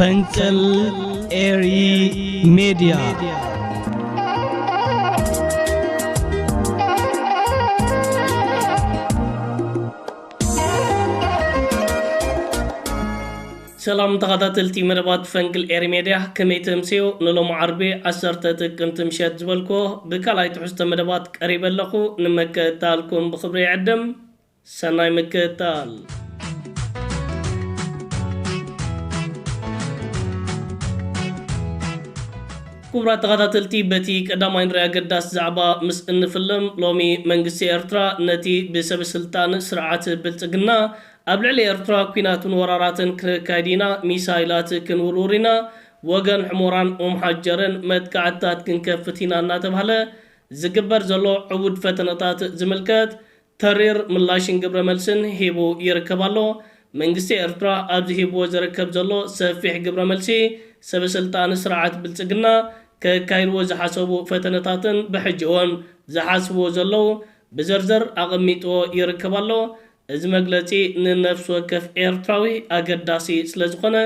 ፈንቅል ኤሪ ሚዲያ سلام تغطاتلتي مربات فنقل إيري ميديا كميتم سيو نلوم عربي عسرتك كنتم شاد زبالكو بكالاي تحست مربات قريبا لكو نمكتالكم بخبري عدم سناي مكتال كبرى تغطاتلتي بتي قدامين ريا قداس زعبا مس انفلم لومي منقسي ارترا نتي بسبب سلطان سرعات بلتقنا قبل علي ارترا كويناتون وراراتن كايدينا ميسايلات كنورورينا وغن حموران حجرن مدكعتات كنكفتينا ناتبهلا زقبر زلو عبود فتنطات زملكات ترير ملاشن قبر ملسن هيبو يركبالو منقسي ارترا ابزي هيبو زركب زلو سفيح قبر ملسي سبب سلطان سرعات بلتقنا كايرو زحاسبو فتنطاتن بحجوان زحاسبو زلو بزرزر اغميتو يركبالو እዚ መግለጺ ንነፍስ ወከፍ ኤርትራዊ አገዳሲ ስለዝኾነ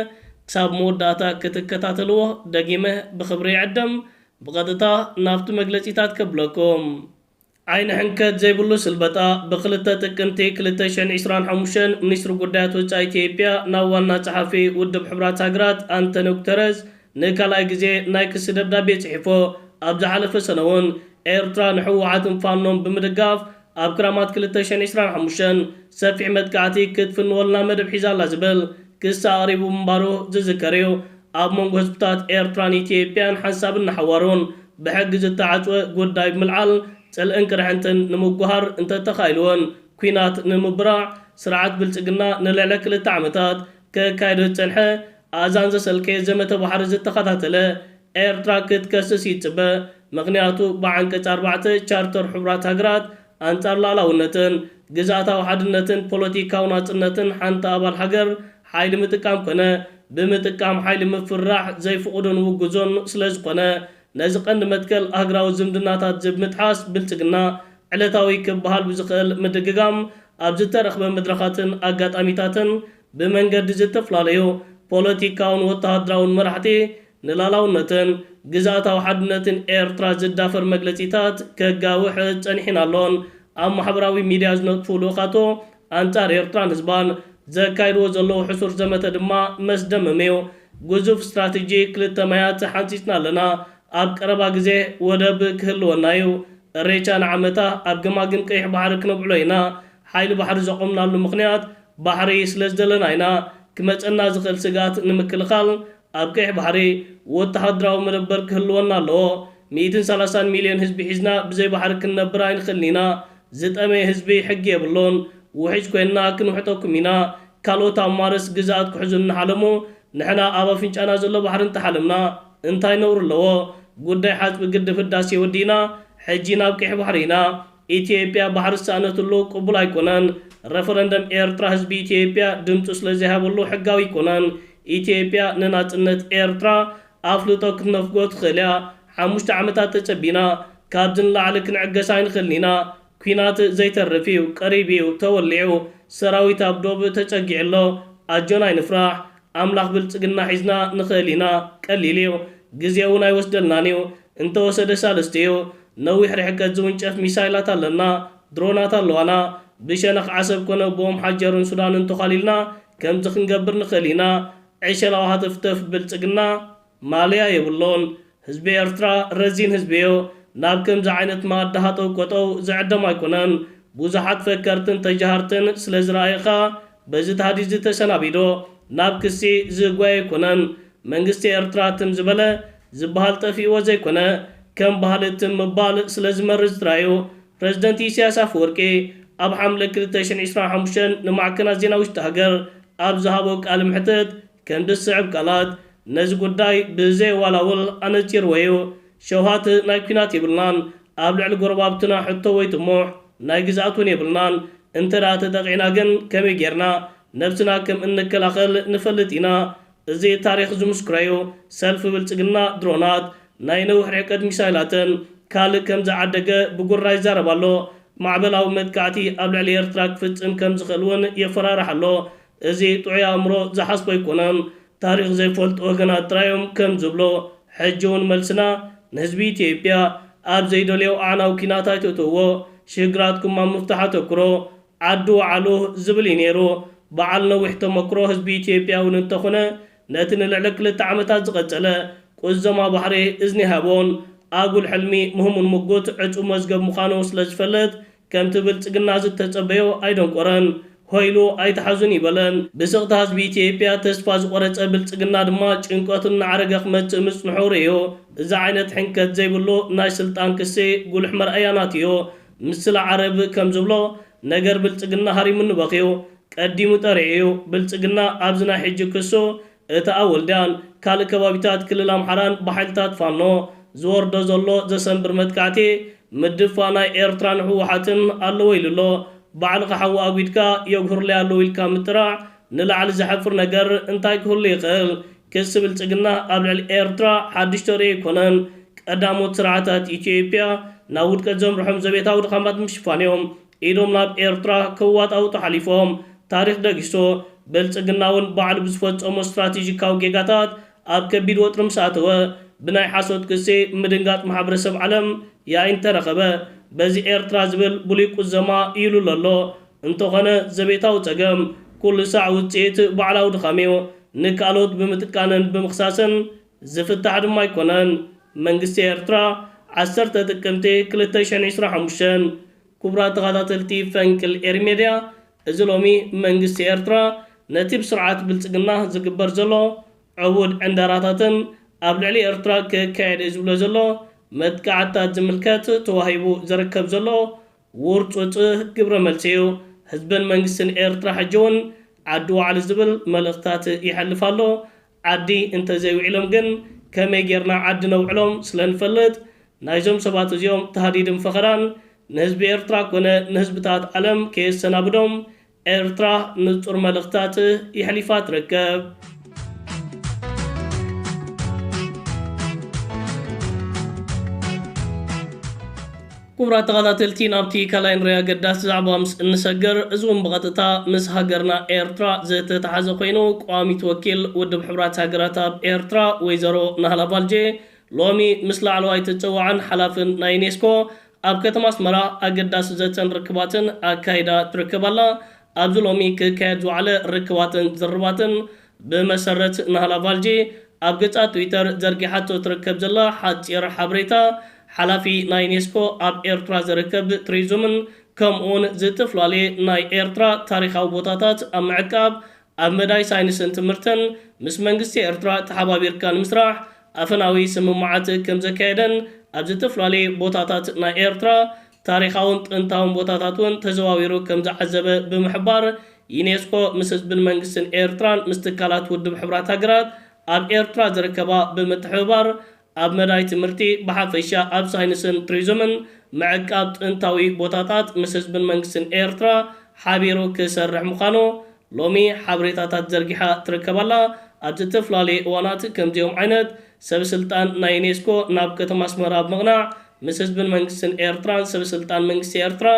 ክሳብ መወዳእታ ክትከታተልዎ ደጊመ ብኽብሪ ይዕደም ብቐጥታ ናብቲ መግለጺታት ከብለኩም ዓይን ሕንከት ዘይብሉ ስልበጣ ብክልተ ጥቅምቲ 2025 ሚኒስትሪ ጉዳያት ወጻኢ ኢትዮጵያ ናብ ዋና ጸሓፊ ውድብ ሕብራት ሃገራት አንቶኒዮ ጉተረስ ንካልኣይ ግዜ ናይ ክሲ ደብዳቤ ጽሒፎ ኣብ ዝሓለፈ ሰነ እውን ኤርትራ ንሕወሓትን ፋኖን ብምድጋፍ ኣብ ክራማት 2025 ሰፊሕ መጥቃዕቲ ክትፍንወልና መደብ ሒዛላ ዝብል ክስ ኣቕሪቡ ምንባሩ ዝዝከር እዩ ኣብ መንጎ ህዝብታት ኤርትራን ኢትዮጵያን ሓሳብን ናሓዋሩን ብሕጊ ዝተዓፅወ ጉዳይ ብምልዓል ፀልእን ቅርሕንትን ንምጉሃር እንተተኻኢልዎን ኩናት ንምብራዕ ስርዓት ብልፅግና ንልዕሊ 2 ዓመታት ከካይዶ ዝፀንሐ ኣዛን ዘሰልከ ዘመተ ባሕሪ ዝተኸታተለ ኤርትራ ክትከስስ ይፅበ ምክንያቱ ብዓንቀጽ 4 ቻርተር ሕብራት ሃገራት አንጻር ላዕላውነትን ግዛታዊ ሓድነትን ፖለቲካዊ ናጽነትን ሓንቲ ኣባል ሃገር ሓይሊ ምጥቃም ኮነ ብምጥቃም ሓይሊ ምፍራሕ ዘይፍቅዱን ውግዞን ስለዝኾነ ነዚ ቀንዲ መትከል ሃገራዊ ዝምድናታት ብምጥሓስ ብልጽግና ዕለታዊ ክበሃል ብዝኽእል ምድግጋም ኣብ ዝተረኽበ መድረኻትን ኣጋጣሚታትን ብመንገዲ ዝተፈላለዩ ፖለቲካውን ወተሃደራውን መራሕቲ ንላዕላውነትን ግዛታዊ ሓድነትን ኤርትራ ዝዳፈር መግለጺታት ከጋውሕ ጸኒሕና ኣሎን ኣብ ማሕበራዊ ሚድያ ዝነጥፉ ልኡኻቶ አንጻር ኤርትራን ህዝባን ዘካይድዎ ዘለዉ ሕሱር ዘመተ ድማ መስደመምዩ ግዙፍ ስትራቴጂ ክልተ ማያት ሓንፂፅና ኣለና ኣብ ቀረባ ግዜ ወደብ ክህልወና እዩ እሬቻ ንዓመታ ኣብ ገማግም ቀይሕ ባሕሪ ክነብዕሎ ኢና ሓይሊ ባሕሪ ዘቆምናሉ ምክንያት ባሕሪ ስለ ዝደለና ኢና ክመፀና ዝኽእል ስጋት ንምክልኻል ኣብ ቀይሕ ባሕሪ ወተሃደራዊ መደበር ክህልወና ኣለዎ 130 ሚልዮን ህዝቢ ሒዝና ብዘይ ባሕሪ ክንነብር ኣይንኽእልን ኢና ዝጠመየ ህዝቢ ሕጊ የብሎን ውሒጅ ኮይንና ክንውሕጠኩም ኢና ካልኦት ኣማርስ ግዛኣት ክሕዙን እናሓለሙ ንሕና ኣብ ኣፍንጫና ዘሎ ባሕሪ እንተሓለምና እንታይ ነውሩ ኣለዎ ጉዳይ ሓፅቢ ግድብ ህዳሴ ወዲና ሕጂ ናብ ቀይሕ ባሕሪ ኢና ኢትዮጵያ ባሕሪ ዝሰኣነትሉ ቅቡል ኣይኮነን ረፈረንደም ኤርትራ ህዝቢ ኢትዮጵያ ድምፁ ስለዘይሃበሉ ሕጋዊ ይኮነን ኢትዮጵያ ንናጽነት ኤርትራ ኣፍልጦ ክትነፍጎ ትኽእል እያ 5 ዓመታት ተጸቢና ካብዝን ላዕሊ ክንዕገስ ኣይንኽእልን ኢና ኩናት ዘይተርፍ እዩ ቀሪብ እዩ ተወሊዑ ሰራዊት ኣብ ዶብ ተጸጊዕ ኣሎ ኣጆና ይንፍራሕ ኣምላኽ ብልጽግና ሒዝና ንኽእል ኢና ቀሊል እዩ ግዜ እውን ኣይወስደልናን እዩ እንተወሰደ ሳለስተ እዩ ነዊሕ ርሕቀት ዝውንጨፍ ሚሳይላት ኣለና ድሮናት ኣለዋና ብሸነኽ ዓሰብ ኮነ ቦም ሓጀርን ሱዳንን ተኻሊልና ከምዚ ክንገብር ንኽእል ኢና ዕሸላዊ ሃተፍተፍ ብልጽግና ማልያ የብሎን ህዝቢ ኤርትራ ረዚን ህዝቢ እዩ ናብ ከምዚ ዓይነት ማዳሃጠው ቆጠው ዝዕደም ኣይኮነን ብዙሓት ፈከርትን ተጃሃርትን ስለ ዝረኣየኻ በዚ ተሃዲድ ዝተሰናቢዶ ናብ ክሲ ዝጓየ ኣይኮነን መንግስቲ ኤርትራ ትም ዝበለ ዝበሃል ጠፊእዎ ዘይኮነ ከም ባህሊ ትም ምባል ስለ ዝመርዝ ጥራዩ ፕረዚደንት ኢሳያስ ኣፈወርቂ ኣብ ሓምለ 2025 ንማዕከናት ዜና ውሽጢ ሃገር ኣብ ዝሃቦ ቃል ምሕተት ከም ድስዕብ ቃላት ነዚ ጉዳይ ብዘይ ዋላውል ኣነፂርዎ እዩ ሸውሃት ናይ ኩናት የብልናን ኣብ ልዕሊ ጎረባብትና ሕቶ ወይ ጥሙሕ ናይ ግዛኣት እውን የብልናን እንተደኣ ተጠቂዕና ግን ከመይ ጌርና ነብስና ከም እንከላኸል ንፈልጥ ኢና እዚ ታሪክ ዝምስክሮ እዩ ሰልፊ ብልጽግና ድሮናት ናይ ነዊሕ ርሕቀት ሚሳይላትን ካልእ ከም ዝዓደገ ብጉራ ይዛረብ ኣሎ ማዕበላዊ መጥቃዕቲ ኣብ ልዕሊ ኤርትራ ክፍጽም ከም ዝኽእል እውን የፈራርሕ ኣሎ እዚ ጥዑይ ኣእምሮ ዝሓስቦ ኣይኮነን ታሪክ ዘይፈልጥ ወገናት ጥራዮም ከም ዝብሎ ሕጂ እውን መልስና ንህዝቢ ኢትዮጵያ ኣብ ዘይደልዮ ኣዕናዊ ኩናት ኣይተእትዎ ሽግራትኩም ኣብ ምፍታሕ ኣተኩሮ ዓዱ ባዕሉ ዝብል ነይሩ በዓል ነዊሕ ተመክሮ ህዝቢ ኢትዮጵያ እውን እንተኾነ ነቲ ንልዕሊ 2 ዓመታት ዝቐፀለ ቁዘማ ባሕሪ እዝኒ ሃቦን ኣጉል ሕልሚ ምህሙን ምጉት ዕፁ መዝገብ ምዃኑ ስለ ዝፈለጥ ከምቲ ብልጽግና ዝተጸበዮ ኣይደንቆረን ሆይሉ ኣይተሓዙን ይበለን ብስቕታ ህዝቢ ኢትዮጵያ ተስፋ ዝቆረፀ ብልጽግና ድማ ጭንቀቱን ናዕረገ ክመጽእ ምጽንሑ ርዮ እዚ ዓይነት ሕንከት ዘይብሉ ናይ ስልጣን ክሴ ጉልሕ መርአያናት እዮ ምስላ ዓረብ ከም ዝብሎ ነገር ብልጽግና ሃሪሙ ንበኺዩ ቀዲሙ ጠሪዑ ብልጽግና ኣብዚ ናይ ሕጂ ክሱ እቲ ኣወልዳን ካልእ ከባቢታት ክልል ኣምሓራን ብሓይልታት ፋኖ ዝወርዶ ዘሎ ዘሰንብር መጥቃዕቲ ምድፋ ናይ ኤርትራን ህወሓትን ኣለዎ ኢሉሎ ባዕልኻ ሓዊ ኣጉድካ የግሁርለይ ኣለዉ ኢልካ ምጥራዕ ንላዕሊ ዘሕፍር ነገር እንታይ ክህሉ ይኽእል ክሲ ብልጽግና ኣብ ልዕሊ ኤርትራ ሓድሽ ተርኢ ኣይኮነን ቀዳሞት ስርዓታት ኢትዮጵያ ናብ ውድቀት ዘምርሖም ዘቤታዊ ድኻማት ምሽፋን እዮም ኢዶም ናብ ኤርትራ ክዋጣው ተሓሊፎም ታሪክ ደጊሶ ብልጽግና እውን ባዕሉ ብዝፈጸሞ ስትራቴጂካዊ ጌጋታት ኣብ ከቢድ ወጥሪ ምሳተወ ብናይ ሓሶት ክሴ ምድንጋጥ ማሕበረሰብ ዓለም ያይን ተረኸበ በዚ ኤርትራ ዝብል ብሉይ ቁዘማ ኢሉ ኣሎ እንተኾነ ዘቤታዊ ፀገም ኩሉ ሳዕ ውፅኢት ባዕላዊ ድኻም እዩ ንካልኦት ብምጥቃንን ብምኽሳስን ዝፍታሕ ድማ ኣይኮነን መንግስቲ ኤርትራ 10 ጥቅምቲ 2025 ክቡራት ተኸታተልቲ ፈንቅል ኤርሜድያ እዚ ሎሚ መንግስቲ ኤርትራ ነቲ ብስርዓት ብልጽግና ዝግበር ዘሎ ዕቡድ ዕንደራታትን ኣብ ልዕሊ ኤርትራ ክካየድ ዝብሎ ዘሎ መጥቃዕትታት ዝምልከት ተዋሂቡ ዝርከብ ዘሎ ውርፁፅ ግብረ መልሲ እዩ ህዝብን መንግስትን ኤርትራ ሕጂ እውን ዓዲ ዋዕሊ ዝብል መልእኽትታት ይሓልፍ ኣሎ ዓዲ እንተዘይውዕሎም ግን ከመይ ጌርና ዓዲ ነውዕሎም ስለንፈልጥ ናይዞም ሰባት እዚኦም ተሃዲድን ፈኸራን ንህዝቢ ኤርትራ ኮነ ንህዝብታት ዓለም ከየሰናብዶም ኤርትራ ንጹር መልእኽትታት ይሕሊፋ ትርከብ كبرات تغاداتلتين أبتي كلاين ريا قداس زعبا مس النسجر أزوم بغطتا مس هاجرنا إيرترا زيت تحازو قينو قوامي توكيل ودب حبرات هاجراتا إيرترا ويزارو نهلا بالجي لومي مثل علواي تتوعن حلافن ناينيسكو أب كتماس مرا أقداس زيتن ركباتن أكايدا تركبالا أبزو لومي كايدو على ركباتن زرباتن بمسرت نهلا بالجي أب قطع تويتر زرقي حتو تركب زلا حاتير حبريتا حلافي ناي نيسكو اب ايرترا زركب تريزومن كمون زتفلالي ناي ايرترا تاريخاو بوتاتات ام معقاب اب مداي ساينسن تمرتن مس منغستي ايرترا تحبابير كان مسراح افناوي سممعات كم زكايدن اب زتفلالي بوتاتات ناي ايرترا تاريخاون طنطاون بوتاتاتون تزواويرو كم زعزبه بمحبار يونسكو مسز بالمنغستن ايرتران مستقالات ودب حبرات هاجرات اب ايرترا زركبا بمتحبار ኣብ መዳይ ትምህርቲ ብሓፈሻ ኣብ ሳይንስን ቱሪዝምን መዕቃብ ጥንታዊ ቦታታት ምስ ህዝብን መንግስትን ኤርትራ ሓቢሩ ክሰርሕ ምዃኑ ሎሚ ሓበሬታታት ዘርጊሓ ትርከባላ ኣብ ዝተፈላለዩ እዋናት ከምዚኦም ዓይነት ሰብ ስልጣን ናይ ዩኔስኮ ናብ ከተማ ኣስመራ ብምቕናዕ ምስ ህዝብን መንግስትን ኤርትራን ሰብ ስልጣን መንግስቲ ኤርትራ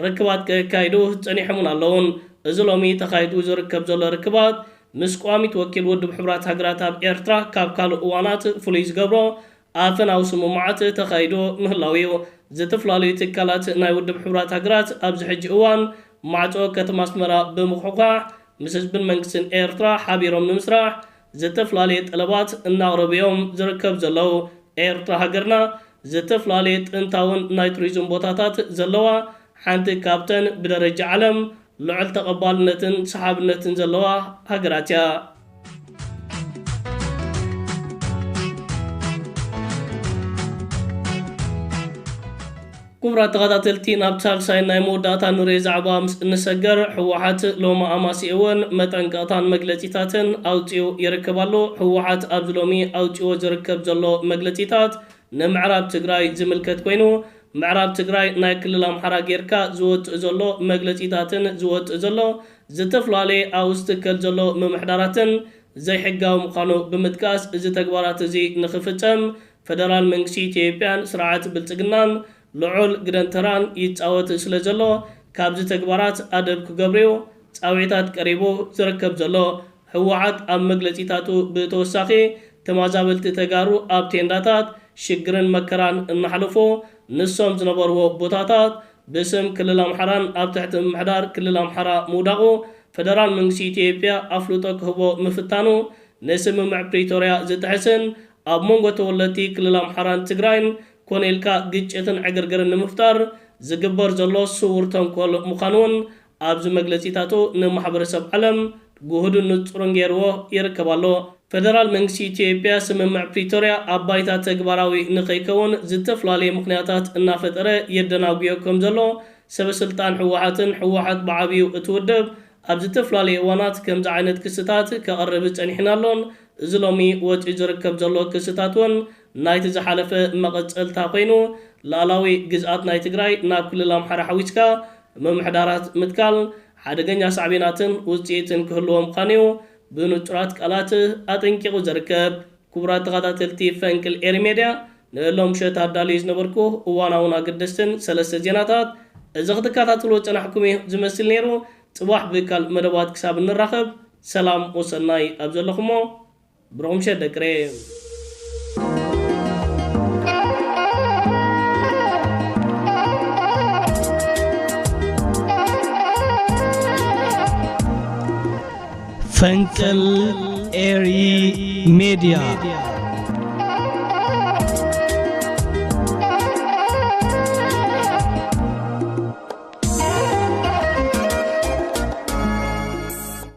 ርክባት ከካይዱ ፀኒሖምን ኣለውን እዚ ሎሚ ተኻይዱ ዝርከብ ዘሎ ርክባት ምስ ቋሚት ወኪል ውድብ ሕቡራት ሃገራት ኣብ ኤርትራ ካብ ካልእ እዋናት ፍሉይ ዝገብሮ ኣፈናዊ ስምምዓት ተኻይዶ ምህላው እዩ ዝተፈላለዩ ትካላት ናይ ውድብ ሕቡራት ሃገራት ኣብዚ ሕጂ እዋን ማዕፆ ከተማ ኣስመራ ብምቑሕቋሕ ምስ ህዝብን መንግስትን ኤርትራ ሓቢሮም ንምስራሕ ዝተፈላለዩ ጠለባት እናቕረብዮም ዝርከብ ዘለው ኤርትራ ሃገርና ዝተፈላለዩ ጥንታውን ናይ ቱሪዝም ቦታታት ዘለዋ ሓንቲ ካብተን ብደረጃ ዓለም ልዑል ተቐባልነትን ሰሓብነትን ዘለዋ ሃገራት እያ كبرات تغاداتلتين أبتال ساين ناي موداتا نوري زعبا نسجر حوحات لوما أماسي اون متنقاطان مجلتيتاتن أوتيو يركبالو حوحات أبزلومي أوتيو زركب زلو مجلتيتات نمعراب تقراي زملكت كوينو معراب تقراي ناي كل أمحرا جيركا زوت زلو مجلتيتاتن زوت زلو زتفلالي أوستكل زلو ممحداراتن زي حقاو مقانو بمدكاس زي تقبارات زي نخفتم فدرال منكسي تيبيان سرعات بالتقنان لعول قدنتران يتعوت سلزلو كابز تكبارات أدب كقبريو تعويتات قريبو زركب زلو ህወሓት ኣብ መግለጺታቱ ብተወሳኺ ተማዛበልቲ ተጋሩ ኣብ ቴንዳታት ሽግርን መከራን እናሕለፎ ንሶም ዝነበርዎ ቦታታት በስም ክልል አምሓራን ኣብ ትሕቲ ምምሕዳር ክልል አምሓራ ምውዳቑ ፌደራል መንግስቲ ኢትዮጵያ ኣፍልጦ ክህቦ ምፍታኑ ንስምምዕ ፕሪቶርያ ዝጥሕስን ኣብ መንጎ ተወለድቲ ክልል አምሓራን ትግራይን ኮነ ኢልካ ግጭትን ዕግርግርን ንምፍጣር ዝግበር ዘሎ ስውር ተንኮል ምዃኑን ኣብዚ መግለጺታቱ ንማሕበረሰብ ዓለም ጉህድን ንጹርን ገይርዎ ይርከብ ኣሎ። ፌደራል መንግስቲ ኢትዮጵያ ስምምዕ ፕሪቶርያ ኣብ ባይታ ተግባራዊ ንኸይከውን ዝተፈላለዩ ምኽንያታት እናፈጠረ የደናጉዮ ከም ዘሎ ሰበስልጣን ሕወሓትን ሕወሓት ብዓብዩ እትውድብ ኣብ ዝተፈላለዩ እዋናት ከምዚ ዓይነት ክስታት ከቕርብ ጸኒሕና ኣሎን እዚ ሎሚ ወጪ ዝርከብ ዘሎ ክስታት እውን ናይቲ ዝሓለፈ መቐጸልታ ኮይኑ ላዕላዊ ግዝኣት ናይ ትግራይ ናብ ክልል አምሓራ ሓዊስካ ምምሕዳራት ምትካል ሓደገኛ ሳዕቤናትን ውጽኢትን ክህልዎ ምዃኑ ብንጹራት ቃላት ኣጠንቂቑ ዝርከብ። ክቡራት ተኸታተልቲ ፈንቅል ኤሪ ሜድያ ንሎም ምሸት ኣዳልዩ ዝነበርኩ እዋናውን ኣገደስትን ሰለስተ ዜናታት እዚ ክትከታተልዎ ጸናሕኩም ዝመስል ነይሩ። ጽባሕ ብካል መደባት ክሳብ እንራኸብ ሰላም ወሰናይ ኣብ ዘለኹሞ ብሩኽ ምሸት ደቅረ ፈንቅል ኤሪ ሜድያ